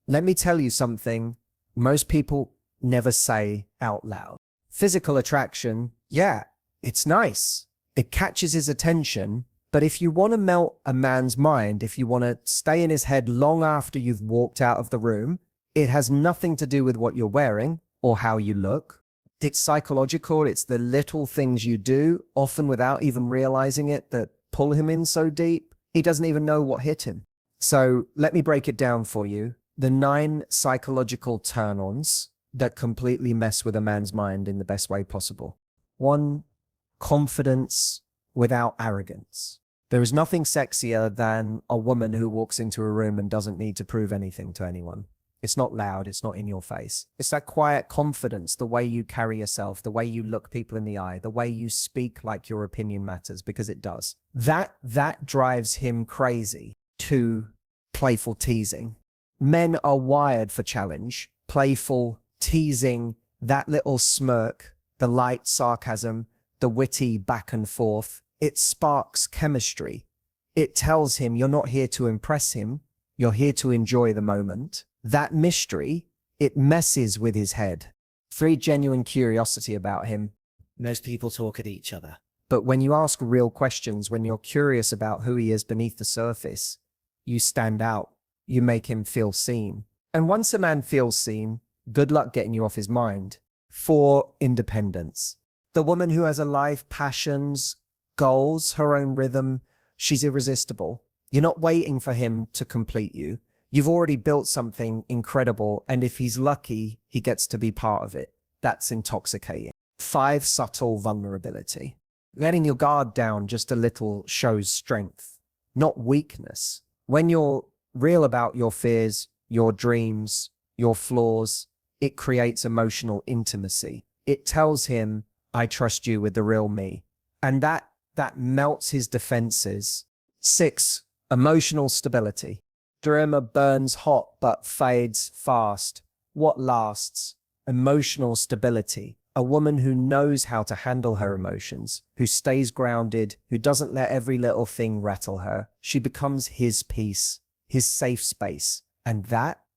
Let me tell you something most people never say out loud. Physical attraction, yeah, it's nice. It catches his attention, but if you want to melt a man's mind, if you want to stay in his head long after you've walked out of the room, it has nothing to do with what you're wearing or how you look. It's psychological. It's the little things you do, often without even realizing it, that pull him in so deep, he doesn't even know what hit him. So let me break it down for you. The 9 psychological turn-ons that completely mess with a man's mind in the best way possible. 1, confidence without arrogance. There is nothing sexier than a woman who walks into a room and doesn't need to prove anything to anyone. It's not loud, it's not in your face. It's that quiet confidence, the way you carry yourself, the way you look people in the eye, the way you speak like your opinion matters, because it does. That drives him crazy. 2, playful teasing. Men are wired for challenge. Playful, teasing, that little smirk, the light sarcasm, the witty back and forth. It sparks chemistry. It tells him you're not here to impress him, you're here to enjoy the moment. That mystery, it messes with his head. 3, genuine curiosity about him. Most people talk at each other. But when you ask real questions, when you're curious about who he is beneath the surface, you stand out. You make him feel seen. And once a man feels seen, good luck getting you off his mind. 4, independence. The woman who has a life, passions, goals, her own rhythm, she's irresistible. You're not waiting for him to complete you. You've already built something incredible, and if he's lucky, he gets to be part of it. That's intoxicating. 5, subtle vulnerability. Letting your guard down just a little shows strength, not weakness. When you're real about your fears, your dreams, your flaws, it creates emotional intimacy. It tells him, I trust you with the real me. And that melts his defenses. 6, emotional stability. Drama burns hot but fades fast. What lasts? Emotional stability. A woman who knows how to handle her emotions, who stays grounded, who doesn't let every little thing rattle her. She becomes his peace, his safe space. And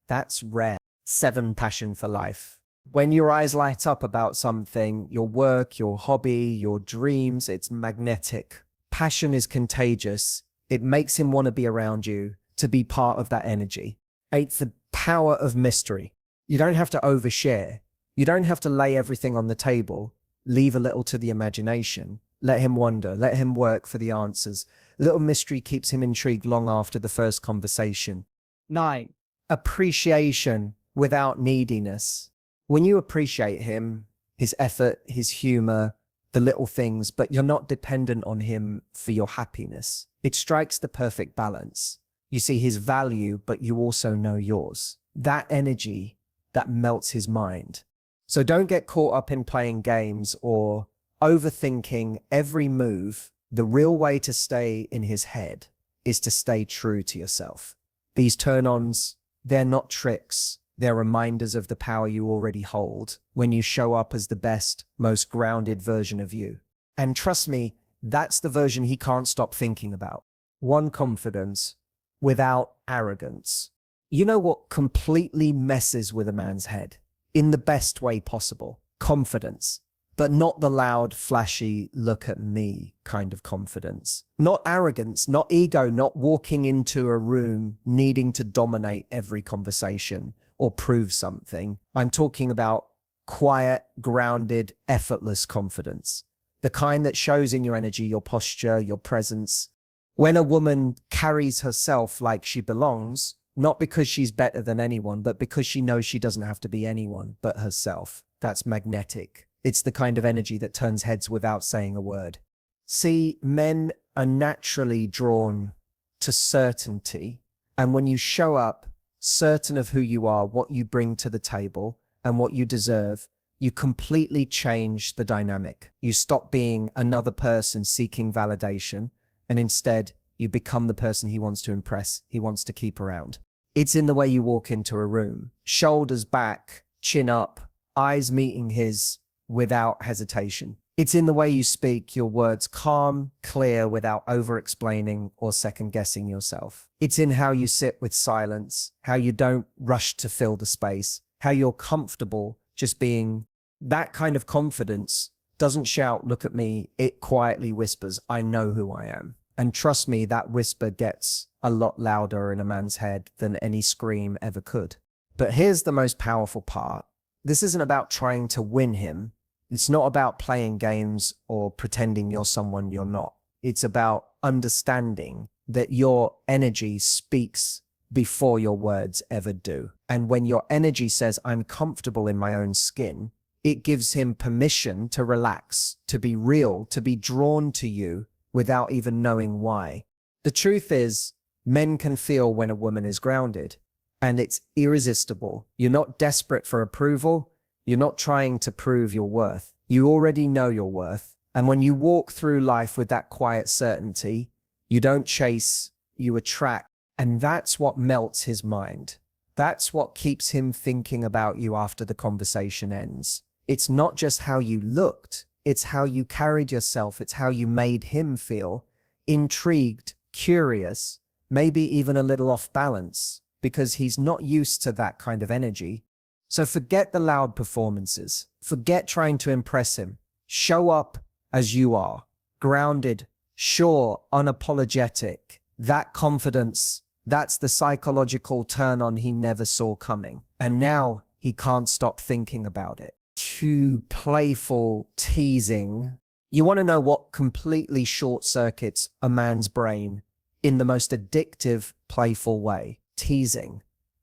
that's rare. 7, passion for life. When your eyes light up about something, your work, your hobby, your dreams, it's magnetic. Passion is contagious. It makes him want to be around you, to be part of that energy. 8, the power of mystery. You don't have to overshare. You don't have to lay everything on the table. Leave a little to the imagination. Let him wonder. Let him work for the answers. Little mystery keeps him intrigued long after the first conversation. 9, appreciation without neediness. When you appreciate him, his effort, his humor, the little things, but you're not dependent on him for your happiness, it strikes the perfect balance. You see his value, but you also know yours. That energy, that melts his mind. So don't get caught up in playing games or overthinking every move. The real way to stay in his head is to stay true to yourself. These turn-ons, they're not tricks. They're reminders of the power you already hold when you show up as the best, most grounded version of you. And trust me, that's the version he can't stop thinking about. 1, confidence without arrogance. You know what completely messes with a man's head? In the best way possible. Confidence. But not the loud, flashy, look at me kind of confidence. Not arrogance, not ego, not walking into a room needing to dominate every conversation or prove something. I'm talking about quiet, grounded, effortless confidence. The kind that shows in your energy, your posture, your presence. When a woman carries herself like she belongs, not because she's better than anyone, but because she knows she doesn't have to be anyone but herself. That's magnetic. It's the kind of energy that turns heads without saying a word. See, men are naturally drawn to certainty. And when you show up certain of who you are, what you bring to the table, and what you deserve, you completely change the dynamic. You stop being another person seeking validation, and instead you become the person he wants to impress, he wants to keep around. It's in the way you walk into a room. Shoulders back, chin up, eyes meeting his without hesitation. It's in the way you speak, your words calm, clear, without over-explaining or second-guessing yourself. It's in how you sit with silence, how you don't rush to fill the space, how you're comfortable just being. That kind of confidence doesn't shout, "Look at me." It quietly whispers, "I know who I am." And trust me, that whisper gets a lot louder in a man's head than any scream ever could. But here's the most powerful part. This isn't about trying to win him. It's not about playing games or pretending you're someone you're not. It's about understanding that your energy speaks before your words ever do. And when your energy says, "I'm comfortable in my own skin," it gives him permission to relax, to be real, to be drawn to you without even knowing why. The truth is, men can feel when a woman is grounded, and it's irresistible. You're not desperate for approval. You're not trying to prove your worth. You already know your worth. And when you walk through life with that quiet certainty, you don't chase, you attract. And that's what melts his mind. That's what keeps him thinking about you after the conversation ends. It's not just how you looked, it's how you carried yourself. It's how you made him feel intrigued, curious, maybe even a little off balance, because he's not used to that kind of energy. So forget the loud performances. Forget trying to impress him. Show up as you are, grounded, sure, unapologetic. That confidence, that's the psychological turn-on he never saw coming. And now he can't stop thinking about it. Too playful teasing. You want to know what completely short-circuits a man's brain in the most addictive, playful way? Teasing.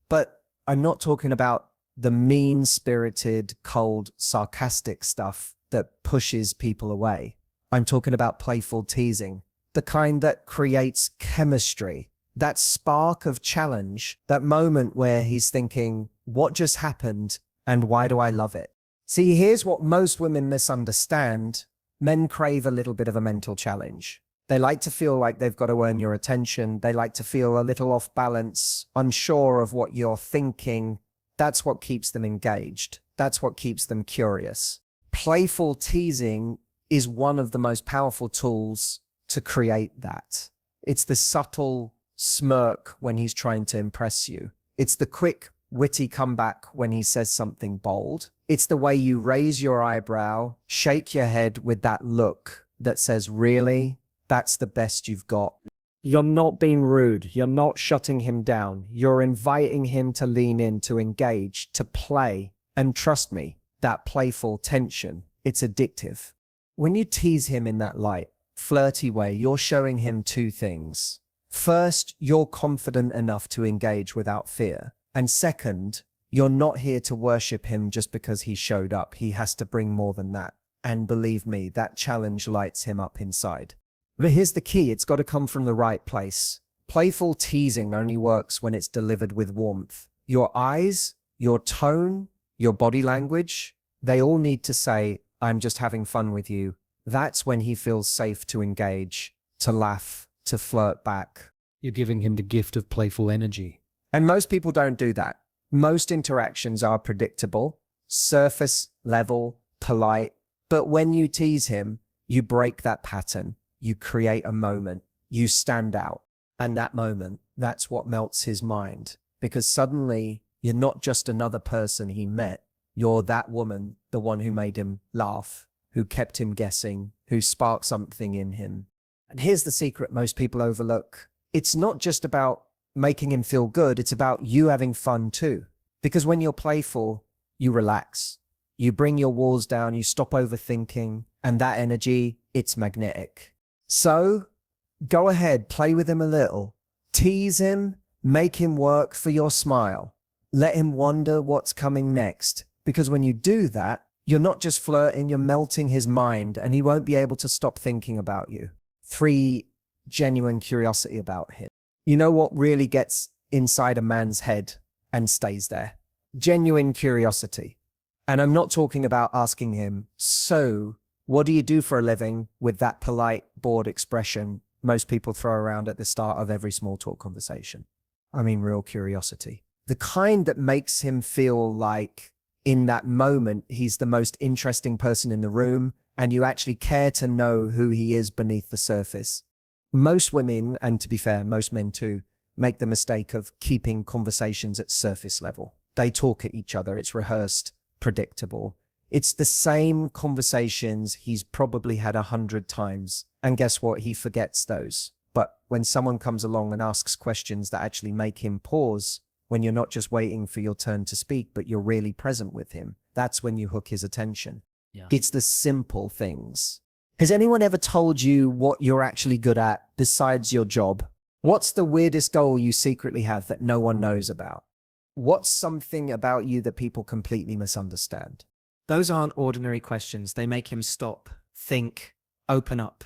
But I'm not talking about the mean-spirited, cold, sarcastic stuff that pushes people away. I'm talking about playful teasing, the kind that creates chemistry, that spark of challenge, that moment where he's thinking, "What just happened and why do I love it?" See, here's what most women misunderstand. Men crave a little bit of a mental challenge. They like to feel like they've got to earn your attention. They like to feel a little off balance, unsure of what you're thinking. That's what keeps them engaged. That's what keeps them curious. Playful teasing is one of the most powerful tools to create that. It's the subtle smirk when he's trying to impress you. It's the quick, witty comeback when he says something bold. It's the way you raise your eyebrow, shake your head with that look that says, "Really? That's the best you've got." You're not being rude. You're not shutting him down. You're inviting him to lean in, to engage, to play. And trust me, that playful tension, it's addictive. When you tease him in that light, flirty way, you're showing him two things. First, you're confident enough to engage without fear. And second, you're not here to worship him just because he showed up. He has to bring more than that. And believe me, that challenge lights him up inside. But here's the key, it's got to come from the right place. Playful teasing only works when it's delivered with warmth. Your eyes, your tone, your body language, they all need to say, "I'm just having fun with you." That's when he feels safe to engage, to laugh, to flirt back. You're giving him the gift of playful energy. And most people don't do that. Most interactions are predictable, surface level, polite. But when you tease him, you break that pattern. You create a moment. You stand out. And that moment, that's what melts his mind. Because suddenly, you're not just another person he met. You're that woman, the one who made him laugh, who kept him guessing, who sparked something in him. And here's the secret most people overlook. It's not just about making him feel good. It's about you having fun too. Because when you're playful, you relax. You bring your walls down, you stop overthinking, and that energy, it's magnetic. So go ahead, play with him a little. Tease him, make him work for your smile. Let him wonder what's coming next. Because when you do that, you're not just flirting, you're melting his mind, and he won't be able to stop thinking about you. 3, genuine curiosity about him. You know what really gets inside a man's head and stays there? Genuine curiosity. And I'm not talking about asking him, "So, what do you do for a living?" with that polite, bored expression most people throw around at the start of every small talk conversation. I mean, real curiosity. The kind that makes him feel like in that moment, he's the most interesting person in the room and you actually care to know who he is beneath the surface. Most women, and to be fair, most men too, make the mistake of keeping conversations at surface level. They talk at each other. It's rehearsed, predictable. It's the same conversations he's probably had 100 times. And guess what? He forgets those. But when someone comes along and asks questions that actually make him pause, when you're not just waiting for your turn to speak, but you're really present with him, that's when you hook his attention. Yeah. It's the simple things. Has anyone ever told you what you're actually good at besides your job? What's the weirdest goal you secretly have that no one knows about? What's something about you that people completely misunderstand? Those aren't ordinary questions. They make him stop, think, open up.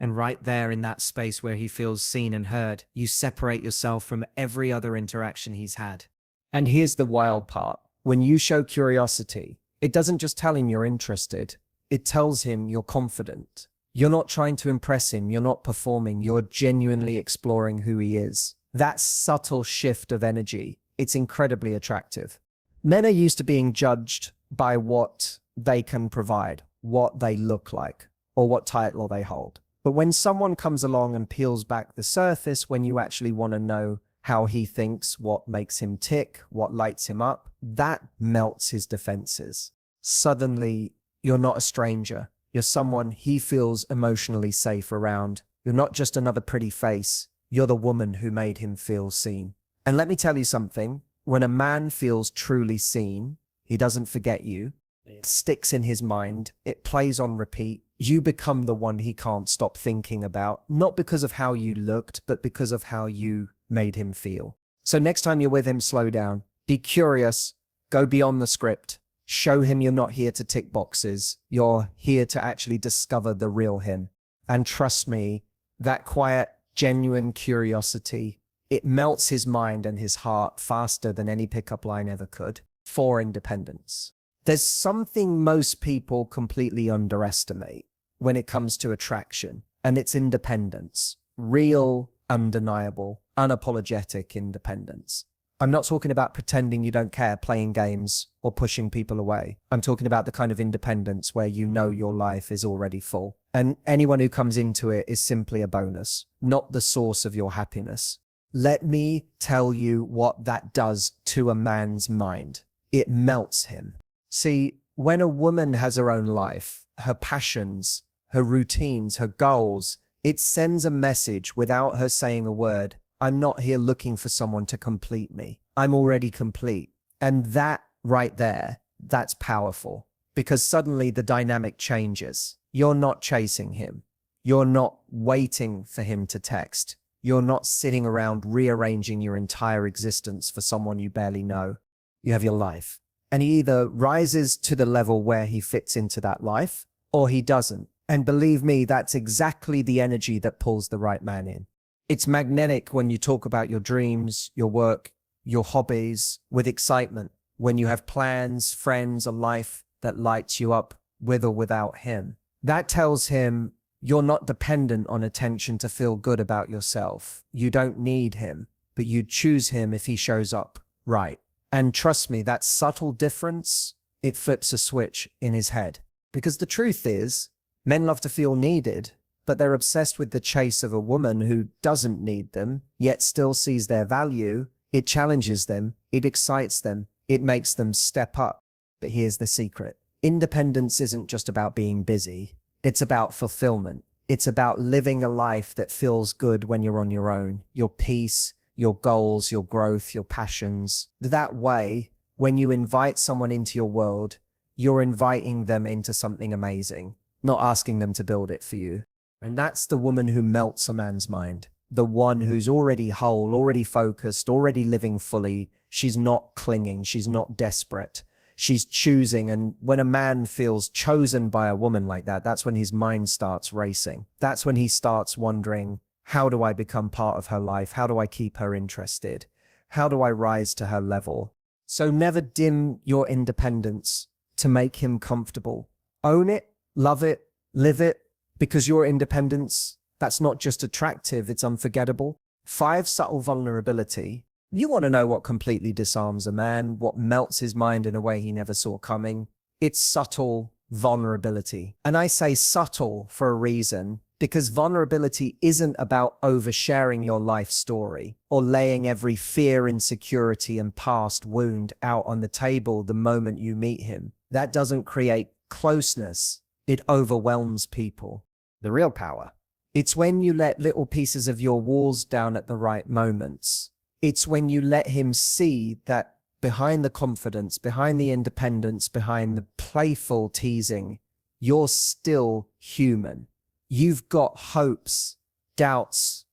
And right there in that space where he feels seen and heard, you separate yourself from every other interaction he's had. And here's the wild part. When you show curiosity, it doesn't just tell him you're interested. It tells him you're confident. You're not trying to impress him. You're not performing. You're genuinely exploring who he is. That subtle shift of energy, it's incredibly attractive. Men are used to being judged by what they can provide, what they look like, or what title they hold. But when someone comes along and peels back the surface, when you actually want to know how he thinks, what makes him tick, what lights him up, that melts his defenses. Suddenly, you're not a stranger. You're someone he feels emotionally safe around. You're not just another pretty face. You're the woman who made him feel seen. And let me tell you something. When a man feels truly seen, he doesn't forget you. It sticks in his mind. It plays on repeat. You become the one he can't stop thinking about, not because of how you looked, but because of how you made him feel. So next time you're with him, slow down. Be curious. Go beyond the script. Show him you're not here to tick boxes. You're here to actually discover the real him. And trust me, that quiet, genuine curiosity, it melts his mind and his heart faster than any pickup line ever could. For independence. There's something most people completely underestimate when it comes to attraction, and it's independence. Real, undeniable, unapologetic independence. I'm not talking about pretending you don't care, playing games, or pushing people away. I'm talking about the kind of independence where you know your life is already full. And anyone who comes into it is simply a bonus, not the source of your happiness. Let me tell you what that does to a man's mind. It melts him. See, when a woman has her own life, her passions, her routines, her goals, it sends a message without her saying a word. I'm not here looking for someone to complete me. I'm already complete. And that right there, that's powerful because suddenly the dynamic changes. You're not chasing him. You're not waiting for him to text. You're not sitting around rearranging your entire existence for someone you barely know. You have your life. And he either rises to the level where he fits into that life or he doesn't. And believe me, that's exactly the energy that pulls the right man in. It's magnetic when you talk about your dreams, your work, your hobbies with excitement, when you have plans, friends, a life that lights you up with or without him. That tells him you're not dependent on attention to feel good about yourself. You don't need him, but you choose him if he shows up right. And trust me, that subtle difference, it flips a switch in his head. Because the truth is, men love to feel needed, but they're obsessed with the chase of a woman who doesn't need them, yet still sees their value. It challenges them, it excites them, it makes them step up. But here's the secret. Independence isn't just about being busy. It's about fulfillment. It's about living a life that feels good when you're on your own. Your peace, your goals, your growth, your passions. That way, when you invite someone into your world, you're inviting them into something amazing, not asking them to build it for you. And that's the woman who melts a man's mind. The one who's already whole, already focused, already living fully. She's not clinging. She's not desperate. She's choosing. And when a man feels chosen by a woman like that, that's when his mind starts racing. That's when he starts wondering, how do I become part of her life? How do I keep her interested? How do I rise to her level? So never dim your independence to make him comfortable. Own it, love it, live it, because your independence, that's not just attractive, it's unforgettable. 5, subtle vulnerability. You want to know what completely disarms a man, what melts his mind in a way he never saw coming. It's subtle, vulnerability. And I say subtle for a reason, because vulnerability isn't about oversharing your life story or laying every fear, insecurity, and past wound out on the table the moment you meet him. That doesn't create closeness. It overwhelms people. The real power. It's when you let little pieces of your walls down at the right moments. It's when you let him see that behind the confidence, behind the independence, behind the playful teasing, you're still human. You've got hopes, doubts,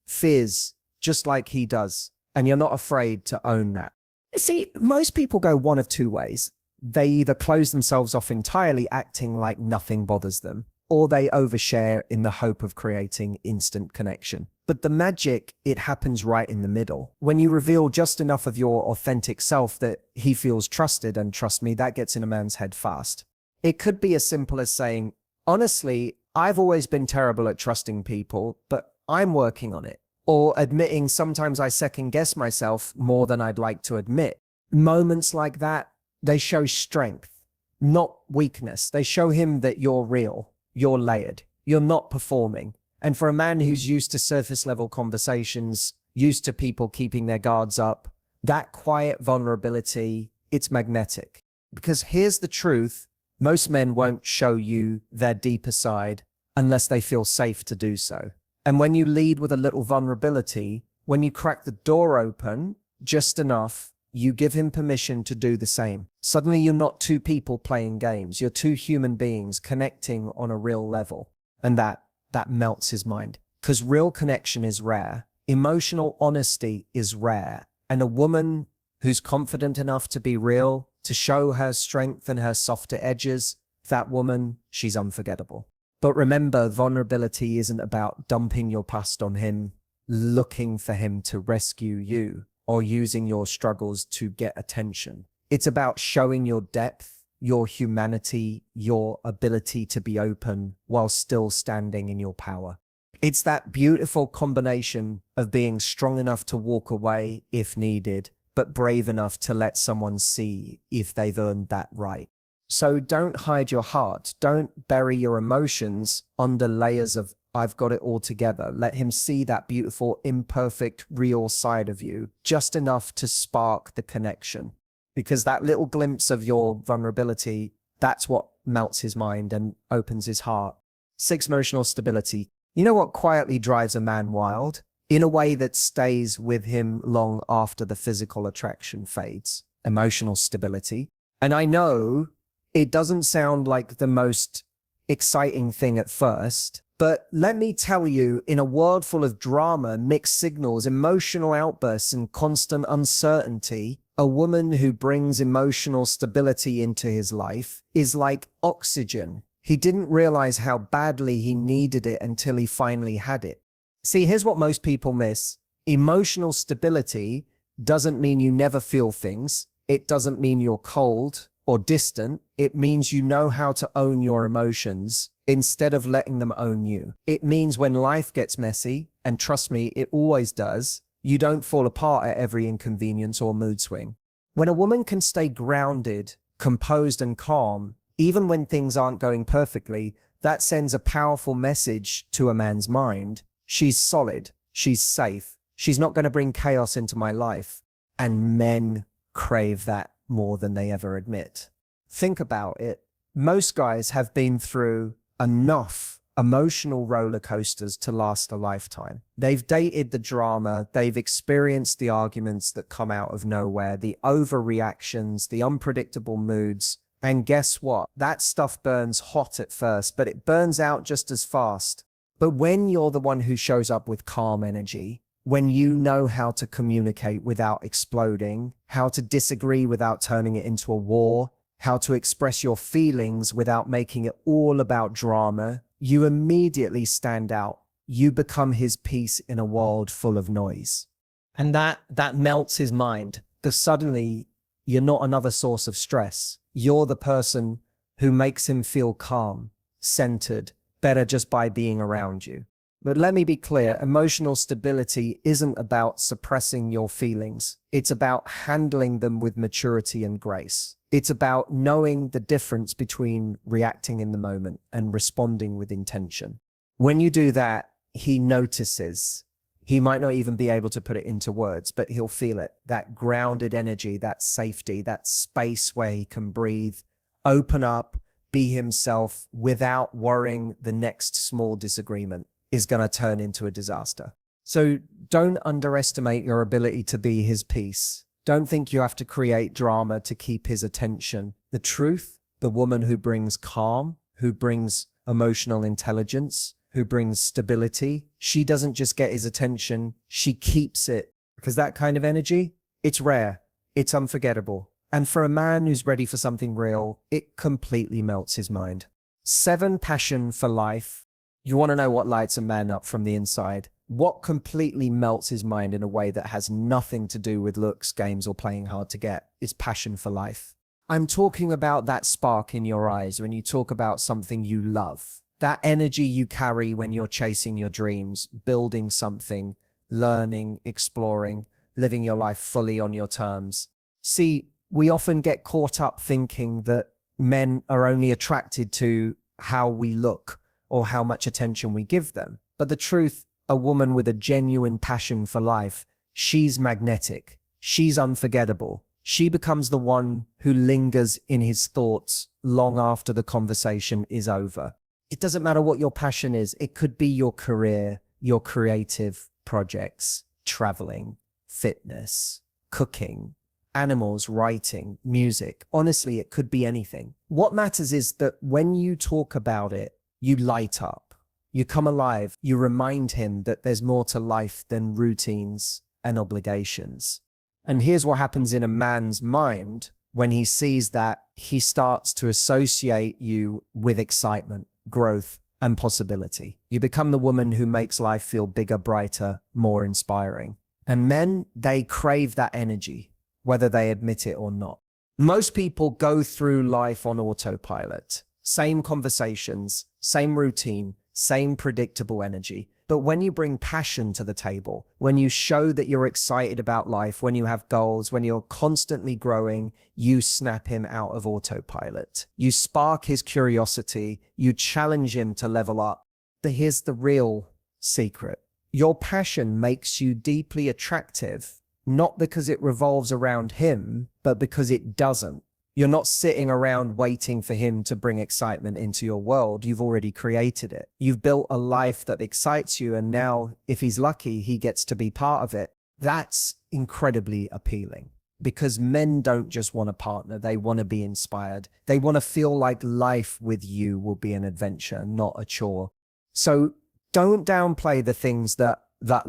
fears, just like he does. And you're not afraid to own that. See, most people go one of two ways. They either close themselves off entirely, acting like nothing bothers them, or they overshare in the hope of creating instant connection. But the magic, it happens right in the middle. When you reveal just enough of your authentic self that he feels trusted, and trust me, that gets in a man's head fast. It could be as simple as saying, honestly, I've always been terrible at trusting people, but I'm working on it. Or admitting sometimes I second guess myself more than I'd like to admit. Moments like that, they show strength, not weakness. They show him that you're real, you're layered, you're not performing. And for a man who's used to surface level conversations, used to people keeping their guards up, that quiet vulnerability, it's magnetic. Because here's the truth, most men won't show you their deeper side unless they feel safe to do so. And when you lead with a little vulnerability, when you crack the door open just enough, you give him permission to do the same. Suddenly you're not two people playing games, you're two human beings connecting on a real level. And that melts his mind. Because real connection is rare. Emotional honesty is rare. And a woman who's confident enough to be real, to show her strength and her softer edges, that woman, she's unforgettable. But remember, vulnerability isn't about dumping your past on him, looking for him to rescue you, or using your struggles to get attention. It's about showing your depth, your humanity, your ability to be open while still standing in your power. It's that beautiful combination of being strong enough to walk away if needed, but brave enough to let someone see if they've earned that right. So don't hide your heart. Don't bury your emotions under layers of, I've got it all together. Let him see that beautiful, imperfect, real side of you, just enough to spark the connection. Because that little glimpse of your vulnerability, that's what melts his mind and opens his heart. 6, emotional stability. You know what quietly drives a man wild? In a way that stays with him long after the physical attraction fades. Emotional stability. And I know it doesn't sound like the most exciting thing at first, but let me tell you, in a world full of drama, mixed signals, emotional outbursts, and constant uncertainty, a woman who brings emotional stability into his life is like oxygen. He didn't realize how badly he needed it until he finally had it. See, here's what most people miss. Emotional stability doesn't mean you never feel things. It doesn't mean you're cold or distant. It means you know how to own your emotions instead of letting them own you. It means when life gets messy, and trust me, it always does, you don't fall apart at every inconvenience or mood swing. When a woman can stay grounded, composed, and calm, even when things aren't going perfectly, that sends a powerful message to a man's mind. She's solid. She's safe. She's not going to bring chaos into my life. And men crave that more than they ever admit. Think about it. Most guys have been through enough emotional roller coasters to last a lifetime. They've dated the drama, they've experienced the arguments that come out of nowhere, the overreactions, the unpredictable moods, and guess what? That stuff burns hot at first, but it burns out just as fast. But when you're the one who shows up with calm energy, when you know how to communicate without exploding, how to disagree without turning it into a war, how to express your feelings without making it all about drama, you immediately stand out. You become his peace in a world full of noise. And that melts his mind, because suddenly you're not another source of stress. You're the person who makes him feel calm, centered, better just by being around you. But let me be clear, emotional stability isn't about suppressing your feelings. It's about handling them with maturity and grace. It's about knowing the difference between reacting in the moment and responding with intention. When you do that, he notices. He might not even be able to put it into words, but he'll feel it. That grounded energy, that safety, that space where he can breathe, open up, be himself without worrying the next small disagreement is going to turn into a disaster. So don't underestimate your ability to be his peace. Don't think you have to create drama to keep his attention. The truth, the woman who brings calm, who brings emotional intelligence, who brings stability, she doesn't just get his attention, she keeps it. Because that kind of energy, it's rare, it's unforgettable. And for a man who's ready for something real, it completely melts his mind. 7, passion for life. You want to know what lights a man up from the inside? What completely melts his mind in a way that has nothing to do with looks, games, or playing hard to get is passion for life. I'm talking about that spark in your eyes when you talk about something you love. That energy you carry when you're chasing your dreams, building something, learning, exploring, living your life fully on your terms. See, we often get caught up thinking that men are only attracted to how we look or how much attention we give them. But the truth, a woman with a genuine passion for life, she's magnetic, she's unforgettable. She becomes the one who lingers in his thoughts long after the conversation is over. It doesn't matter what your passion is. It could be your career, your creative projects, traveling, fitness, cooking, animals, writing, music. Honestly, it could be anything. What matters is that when you talk about it, you light up, you come alive, you remind him that there's more to life than routines and obligations. And here's what happens in a man's mind when he sees that: he starts to associate you with excitement, growth, and possibility. You become the woman who makes life feel bigger, brighter, more inspiring. And men, they crave that energy, whether they admit it or not. Most people go through life on autopilot. Same conversations, same routine, same predictable energy. But when you bring passion to the table, when you show that you're excited about life, when you have goals, when you're constantly growing, you snap him out of autopilot. You spark his curiosity, you challenge him to level up. But here's the real secret. Your passion makes you deeply attractive, not because it revolves around him, but because it doesn't. You're not sitting around waiting for him to bring excitement into your world. You've already created it. You've built a life that excites you, and now, if he's lucky, he gets to be part of it. That's incredibly appealing, because men don't just want a partner. They want to be inspired. They want to feel like life with you will be an adventure, not a chore. So don't downplay the things that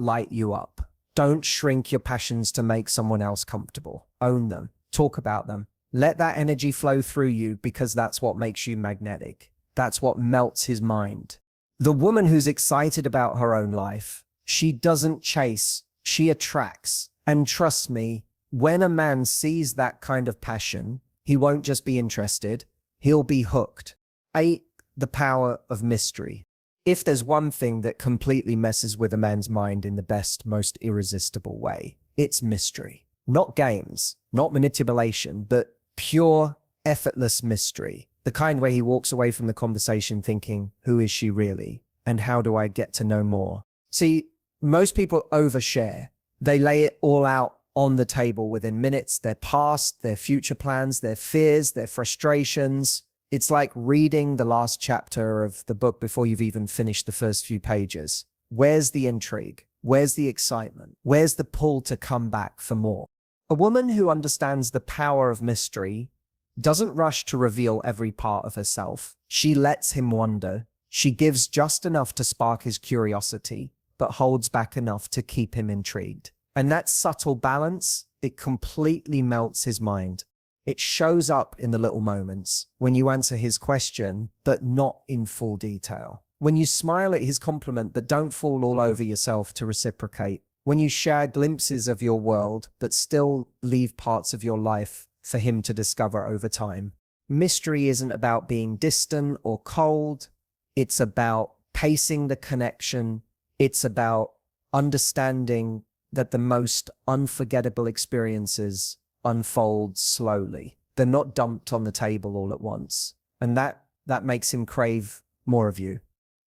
light you up. Don't shrink your passions to make someone else comfortable. Own them. Talk about them. Let that energy flow through you, because that's what makes you magnetic. That's what melts his mind. The woman who's excited about her own life, she doesn't chase, she attracts. And trust me, when a man sees that kind of passion, he won't just be interested, he'll be hooked. 8, the power of mystery. If there's one thing that completely messes with a man's mind in the best, most irresistible way, it's mystery. Not games, not manipulation, but pure, effortless mystery. The kind where he walks away from the conversation thinking, who is she really? And how do I get to know more? See, most people overshare. They lay it all out on the table within minutes: their past, their future plans, their fears, their frustrations. It's like reading the last chapter of the book before you've even finished the first few pages. Where's the intrigue? Where's the excitement? Where's the pull to come back for more? A woman who understands the power of mystery doesn't rush to reveal every part of herself. She lets him wonder. She gives just enough to spark his curiosity, but holds back enough to keep him intrigued. And that subtle balance, it completely melts his mind. It shows up in the little moments, when you answer his question, but not in full detail. When you smile at his compliment, but don't fall all over yourself to reciprocate. When you share glimpses of your world, but still leave parts of your life for him to discover over time. Mystery isn't about being distant or cold. It's about pacing the connection, It's about understanding that the most unforgettable experiences unfold slowly. They're not dumped on the table all at once. And that makes him crave more of you.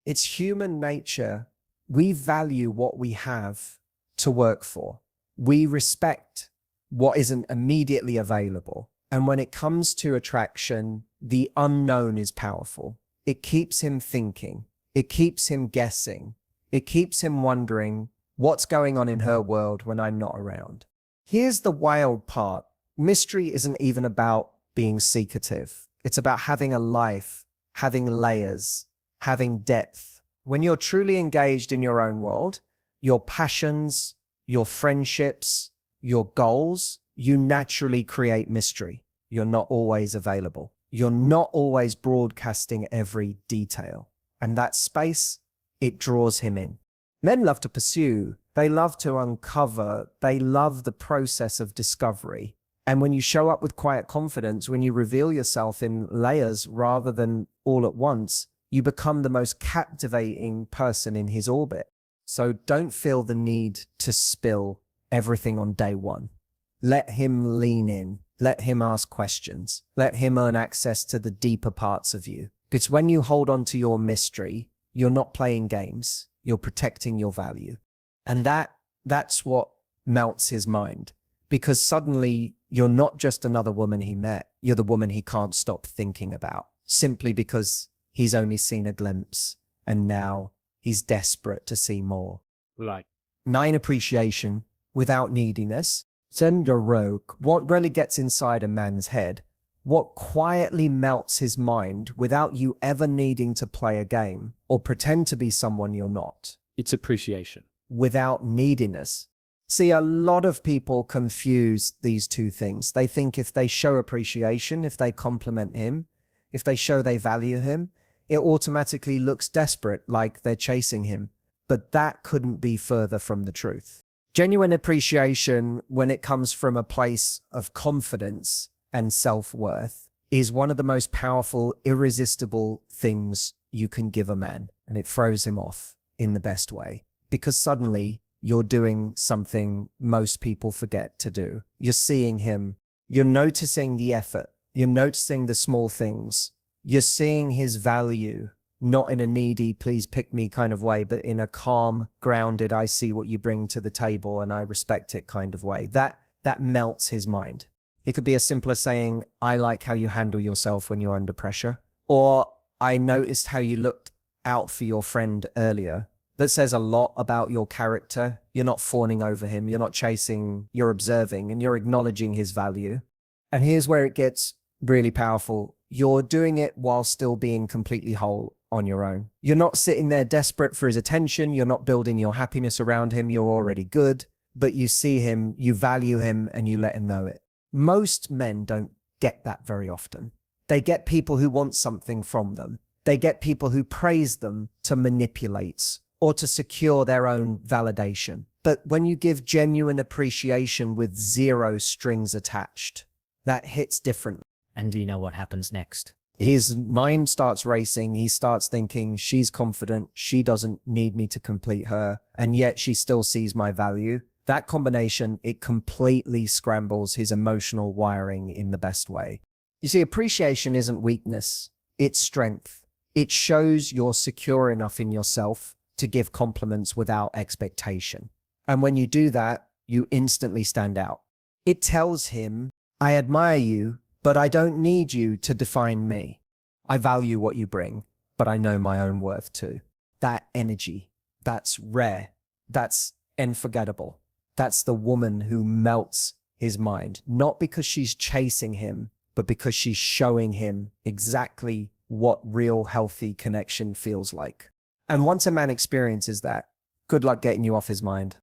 It's human nature. We value what we have to work for. We respect what isn't immediately available. And when it comes to attraction, the unknown is powerful. It keeps him thinking. It keeps him guessing. It keeps him wondering what's going on in her world when I'm not around. Here's the wild part. Mystery isn't even about being secretive. It's about having a life, having layers, having depth. When you're truly engaged in your own world, your passions, your friendships, your goals, you naturally create mystery. You're not always available. You're not always broadcasting every detail. And that space, it draws him in. Men love to pursue. They love to uncover. They love the process of discovery. And when you show up with quiet confidence, when you reveal yourself in layers rather than all at once, you become the most captivating person in his orbit. So don't feel the need to spill everything on day one. Let him lean in. Let him ask questions. Let him earn access to the deeper parts of you. Because when you hold on to your mystery, you're not playing games. You're protecting your value. And that's what melts his mind. Because suddenly you're not just another woman he met. You're the woman he can't stop thinking about. Simply because he's only seen a glimpse. And now he's desperate to see more. Like 9, appreciation without neediness. Send a rogue. What really gets inside a man's head, what quietly melts his mind without you ever needing to play a game or pretend to be someone you're not. it's appreciation. Without neediness. See, a lot of people confuse these two things. They think if they show appreciation, if they compliment him, if they show they value him, it automatically looks desperate, like they're chasing him. But that couldn't be further from the truth. Genuine appreciation, when it comes from a place of confidence and self-worth, is one of the most powerful, irresistible things you can give a man. And it throws him off in the best way. Because suddenly you're doing something most people forget to do. You're seeing him. You're noticing the effort. You're noticing the small things. You're seeing his value, not in a needy, please pick me kind of way, but in a calm, grounded, I see what you bring to the table and I respect it kind of way. That melts his mind. It could be as simple as saying, I like how you handle yourself when you're under pressure. Or I noticed how you looked out for your friend earlier. That says a lot about your character. You're not fawning over him. You're not chasing, you're observing and you're acknowledging his value. And here's where it gets really powerful. You're doing it while still being completely whole on your own. You're not sitting there desperate for his attention. You're not building your happiness around him. You're already good, but you see him, you value him, and you let him know it. Most men don't get that very often. They get people who want something from them. They get people who praise them to manipulate or to secure their own validation. But when you give genuine appreciation with 0 strings attached, that hits different. And do you know what happens next? His mind starts racing. He starts thinking, she's confident. She doesn't need me to complete her. And yet she still sees my value. That combination, it completely scrambles his emotional wiring in the best way. You see, appreciation isn't weakness. It's strength. It shows you're secure enough in yourself to give compliments without expectation. And when you do that, you instantly stand out. It tells him, I admire you, but I don't need you to define me. I value what you bring, but I know my own worth too. That energy, that's rare. That's unforgettable. That's the woman who melts his mind, not because she's chasing him, but because she's showing him exactly what real healthy connection feels like. And once a man experiences that, good luck getting you off his mind.